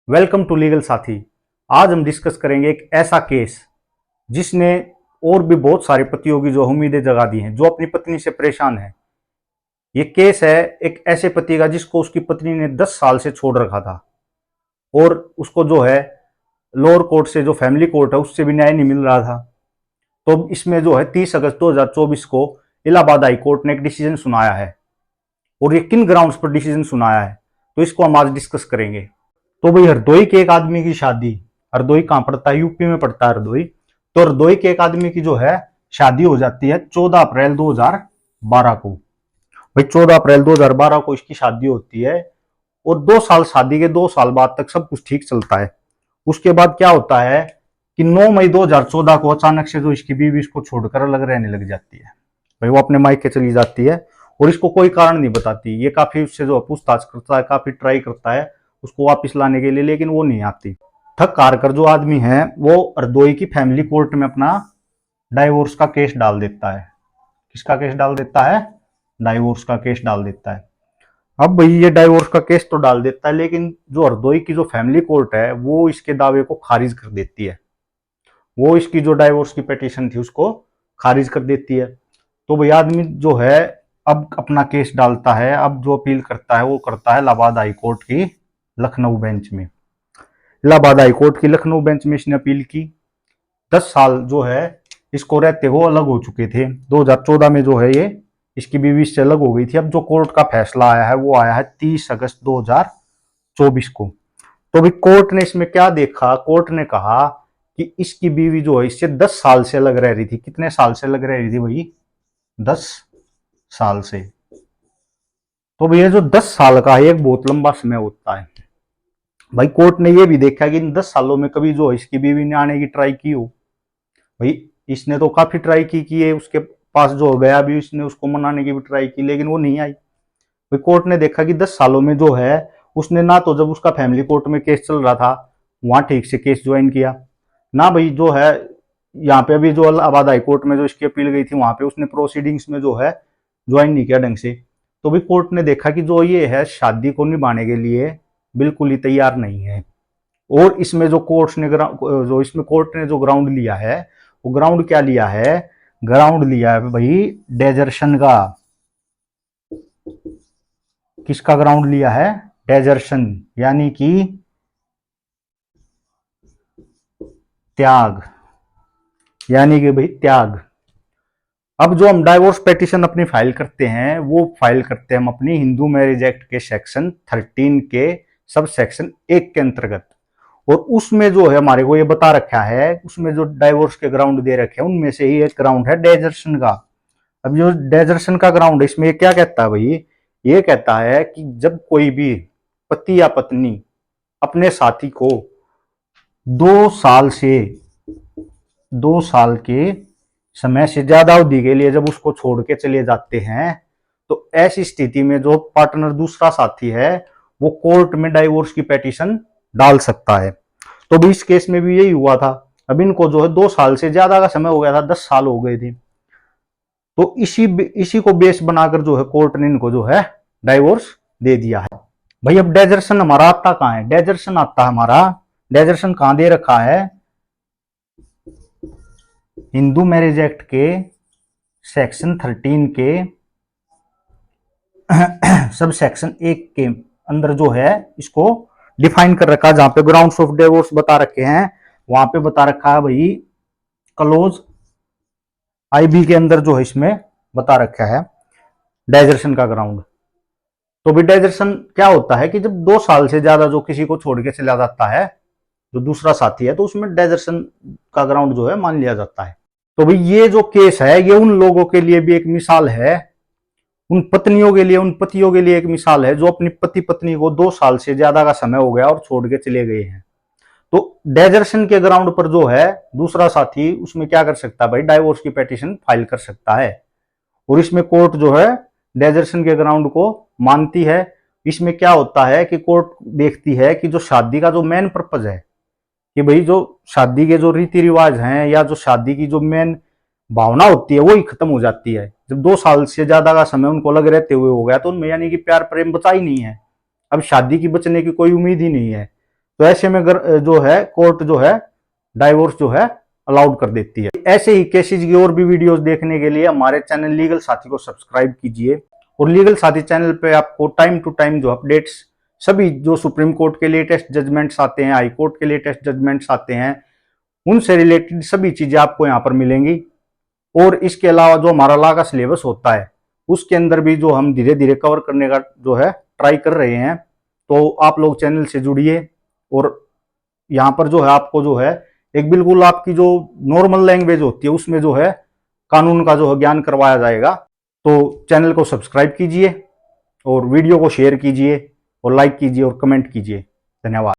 Welcome to legal साथी। आज हम डिस्कस करेंगे एक ऐसा केस जिसने और भी बहुत सारे पतियों की जो उम्मीदें जगा दी हैं, जो अपनी पत्नी से परेशान है। ये केस है एक ऐसे पति का जिसको उसकी पत्नी ने 10 साल से छोड़ रखा था और उसको जो है लोअर कोर्ट से, जो फैमिली कोर्ट है, उससे भी न्याय नहीं मिल रहा था। तो इसमें जो है 30 अगस्त 2024 को इलाहाबाद हाई कोर्ट ने एक डिसीजन सुनाया है और ये किन ग्राउंड्स पर डिसीजन सुनाया है, तो इसको हम आज डिस्कस करेंगे। तो भाई, हरदोई के एक आदमी की शादी, हरदोई कहां पड़ता है? यूपी में पड़ता है हरदोई। तो हरदोई के एक आदमी की जो है शादी हो जाती है 14 अप्रैल 2012 को। भाई 14 अप्रैल 2012 को इसकी शादी होती है और 2 साल, शादी के 2 साल बाद तक सब कुछ ठीक चलता है। उसके बाद क्या होता है कि 9 मई 2014 को अचानक से जो इसकी बीवी इसको छोड़कर अलग रहने लग जाती है। भाई वो अपने मायके चली जाती है और इसको कोई कारण नहीं बताती। ये काफी उससे जो पूछताछ करता है, काफी ट्राई करता है उसको वापस लाने के लिए, लेकिन वो नहीं आती। थक हार कर जो आदमी है वो हरदोई की फैमिली कोर्ट में अपना डाइवोर्स का केस डाल देता है। किसका केस डाल देता है? डाइवोर्स का केस डाल देता है। अब भाई ये डाइवोर्स का केस तो डाल देता है, लेकिन जो हरदोई की जो फैमिली कोर्ट है वो इसके दावे को खारिज कर देती है। वो इसकी जो डाइवोर्स की पिटीशन थी उसको खारिज कर देती है। तो भाई आदमी जो है अब अपना केस डालता है। अब जो अपील करता है वो करता है इलाहाबाद हाई कोर्ट की लखनऊ बेंच में। इलाहाबाद हाई कोर्ट की लखनऊ बेंच में इसने अपील की। 10 साल जो है इसको रहते हो अलग हो चुके थे। 2014 में जो है ये इसकी बीवी से अलग हो गई थी। अब जो कोर्ट का फैसला आया है वो आया है 30 अगस्त 2024 को। तो भी कोर्ट ने इसमें क्या देखा? कोर्ट ने कहा कि इसकी बीवी जो है इससे 10 साल से अलग रह रही थी। कितने साल से अलग रह रही थी भाई? 10 साल से। तो भैया जो 10 साल का है एक बहुत लंबा समय होता है। भाई कोर्ट ने ये भी देखा कि इन 10 सालों में कभी जो इसकी बीवी ने आने की ट्राई की हो। भाई इसने तो काफी ट्राई की है, उसके पास जो गया भी, इसने उसको मनाने की भी ट्राई की, लेकिन वो नहीं आई। भाई कोर्ट ने देखा कि 10 सालों में जो है उसने ना तो जब उसका फैमिली कोर्ट में केस चल रहा था वहां ठीक से केस ज्वाइन किया, ना भाई जो है यहाँ पे अभी जो इलाहाबाद हाई कोर्ट में जो इसकी अपील गई थी वहां पे उसने प्रोसीडिंग्स में जो है ज्वाइन नहीं किया ढंग से। तो भी कोर्ट ने देखा कि जो ये है शादी को निभाने के लिए बिल्कुल ही तैयार नहीं है। और इसमें जो कोर्ट ने जो ग्राउंड लिया है वो ग्राउंड क्या लिया है? ग्राउंड लिया है भाई डेजर्शन का। किसका ग्राउंड लिया है? डेजर्शन, यानी कि त्याग, यानी कि भाई त्याग। अब जो हम डाइवोर्स पेटिशन अपनी फाइल करते हैं वो फाइल करते हैं हम अपनी हिंदू मैरिज एक्ट के सेक्शन 13 के सब सेक्शन 1 के अंतर्गत। और उसमें जो है हमारे को ये बता रखा है, उसमें जो डाइवोर्स के ग्राउंड दे रखे हैं उनमें से ही एक ग्राउंड है डेजर्शन का। अब जो डेजर्शन का ग्राउंड है इसमें ये क्या कहता है भाई? ये कहता है कि जब कोई भी पति या पत्नी अपने साथी को 2 साल के समय से ज्यादा अवधि के लिए जब उसको छोड़ के चले जाते हैं, तो ऐसी स्थिति में जो पार्टनर दूसरा साथी है वो कोर्ट में डाइवोर्स की पिटीशन डाल सकता है। तो भी इस केस में भी यही हुआ था। अब इनको जो है 2 साल से ज्यादा का समय हो गया था, 10 साल हो गए थे। तो इसी को बेस बनाकर जो है कोर्ट ने इनको जो है डाइवोर्स दे दिया है। भाई अब डेजर्शन हमारा आता कहां है? डेजर्शन आता है हमारा, डेजर्शन कहां दे रखा है? हिंदू मैरिज एक्ट के सेक्शन 13 के सब सेक्शन 1 के अंदर जो है इसको डिफाइन कर रखा है। जहां पे ग्राउंड्स ऑफ डिवोर्स बता रखे हैं वहां पे बता रखा है भाई क्लोज आईबी के अंदर जो है इसमें बता रखा है डाइजर्शन का ग्राउंड। तो भी डाइजर्शन क्या होता है कि जब 2 साल से ज्यादा जो किसी को छोड़ के चला जाता है जो दूसरा साथी है, तो उसमें डाइजर्शन का ग्राउंड जो है मान लिया जाता है। तो भाई ये जो केस है ये उन लोगों के लिए भी एक मिसाल है, उन पत्नियों के लिए, उन पतियों के लिए एक मिसाल है जो अपनी पति पत्नी को 2 साल से ज्यादा का समय हो गया और छोड़ के चले गए हैं। तो डेजर्शन के ग्राउंड पर जो है दूसरा साथी उसमें क्या कर सकता है भाई? डाइवोर्स की पिटीशन फाइल कर सकता है। और इसमें कोर्ट जो है डेजर्शन के ग्राउंड को मानती है। इसमें क्या होता है कि कोर्ट देखती है कि जो शादी का जो मेन पर्पज है, कि भाई जो शादी के जो रीति रिवाज हैं या जो शादी की जो मेन भावना होती है वो ही खत्म हो जाती है। जब 2 साल से ज्यादा का समय उनको अलग रहते हुए हो गया तो उनमें यानी कि प्यार प्रेम बचा ही नहीं है। अब शादी की बचने की कोई उम्मीद ही नहीं है। तो ऐसे में जो है कोर्ट जो है डाइवोर्स जो है अलाउड कर देती है। ऐसे ही केसेज की और भी वीडियोस देखने के लिए हमारे चैनल लीगल साथी को सब्सक्राइब कीजिए, और लीगल साथी चैनल पे आपको टाइम टू टाइम जो अपडेट्स, सभी जो सुप्रीम कोर्ट के लेटेस्ट जजमेंट्स आते हैं, हाई कोर्ट के लेटेस्ट जजमेंट्स आते हैं, उनसे रिलेटेड सभी चीजें आपको यहाँ पर मिलेंगी। और इसके अलावा जो हमारा लॉ का सिलेबस होता है उसके अंदर भी जो हम धीरे धीरे कवर करने का जो है ट्राई कर रहे हैं। तो आप लोग चैनल से जुड़िए, और यहाँ पर जो है आपको जो है एक बिल्कुल आपकी जो नॉर्मल लैंग्वेज होती है उसमें जो है कानून का जो है ज्ञान करवाया जाएगा। तो चैनल को सब्सक्राइब कीजिए और वीडियो को शेयर कीजिए और लाइक कीजिए और कमेंट कीजिए। धन्यवाद।